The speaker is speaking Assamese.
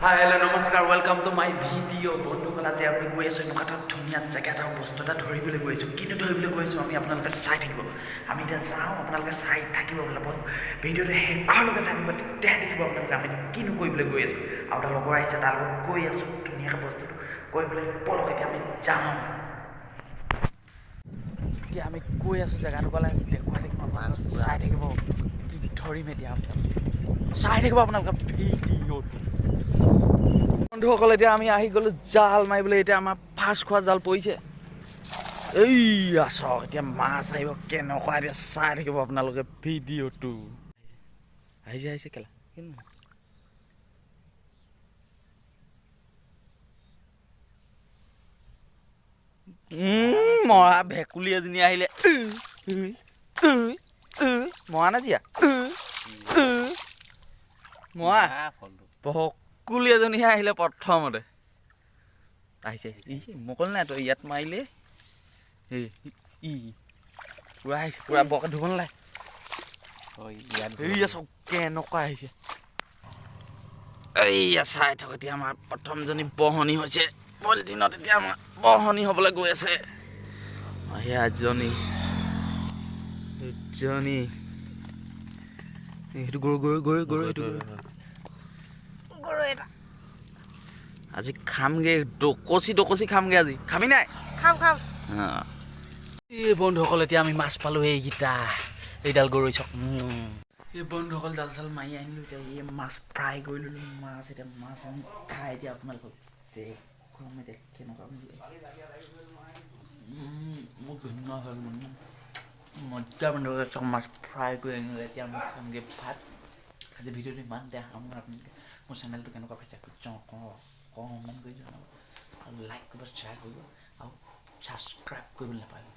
Hi, hello, namaskar. Welcome to my video. বন্ধুসকল আজি আমি গৈ আছোঁ এনেকুৱা এটা ধুনীয়া জেগা এটা বস্তু এটা ধৰিবলৈ গৈ আছোঁ। কিন্তু ধৰিবলৈ গৈ আছোঁ আমি আপোনালোকে চাই থাকিব। আমি এতিয়া যাওঁ আপোনালোকে চাই থাকিব বোলে ভিডিঅ'টো শেষলৈকে চাই থাকিব তেতিয়াহে দেখিব আপোনালোকে আমি কিনো কৰিবলৈ গৈ আছোঁ। আৰু এটা লগৰ আহিছে তাৰ লগত গৈ আছোঁ ধুনীয়াকৈ বস্তুটো কৰিবলৈ বলক এতিয়া আমি যাওঁ। এতিয়া আমি গৈ আছোঁ জেগাটুকুৰালৈ দেখুৱাই থাকিম আপোনালোকে চাই থাকিব কি ধৰিম এতিয়া চাই থাকিব আপোনালোকে ভিডিঅ'টো। বন্ধুসকল এতিয়া আমি আহি গ'লোঁ জাল মাৰিবলৈ। এতিয়া আমাৰ ফাৰ্ষ্ট খোৱা জাল পৰিছে। এইয়া চাওক এতিয়া মাছ আহিব কেনেকুৱা এতিয়া চাই থাকিব আপোনালোকে ভিডিঅ'টো। আহিছে কেলা মৰা ভেকুলী এজনী আহিলে মৰা না জীয়া মৰা ভকুলী এজনীহে আহিলে প্ৰথমতে আহিছে মোকল নাই তই ইয়াত মাৰিলে পুৰা আহিছে পুৰা বৰকে ধুব নালাগে চব কেনেকুৱা আহিছে। এইয়া চাই থাক এতিয়া আমাৰ প্ৰথমজনী বহনি হৈছে পলিথিনত। এতিয়া আমাৰ বহনি হ'বলৈ গৈ আছে এজনী দুজনী সেইটো গৰু এটা আজি খামগে ডকচি খামগে আজি খাবি নাই খাম এই বন্ধুসকল এতিয়া আমি মাছ পালোঁ এইকেইটা এইডাল গৰৈ চাওক এই বন্ধুসকল জাল চাল মাৰি আনিলোঁ। এতিয়া এই মাছ ফ্ৰাই কৰি ল'লোঁ মাছ এতিয়া মাছ আনি খাই এতিয়া আপোনালোকক দেখুৱাম এতিয়া কেনেকুৱা মোৰ ভিন্ন হ'ল মানে মজা বন্ধুসকল চব মাছ ফ্ৰাই কৰি আনিলোঁ। এতিয়া আমি খামগৈ ভাত। আজি ভিডিঅ'টো ইমান বেয়া খাম আপোনালোকে মোৰ চেনেলটো কেনেকুৱা পাইছে কমেণ্ট কৰি জনাব আৰু লাইক কৰিব শ্বেয়াৰ কৰিব আৰু ছাবস্ক্ৰাইব কৰিবলৈ নাপাহৰিব।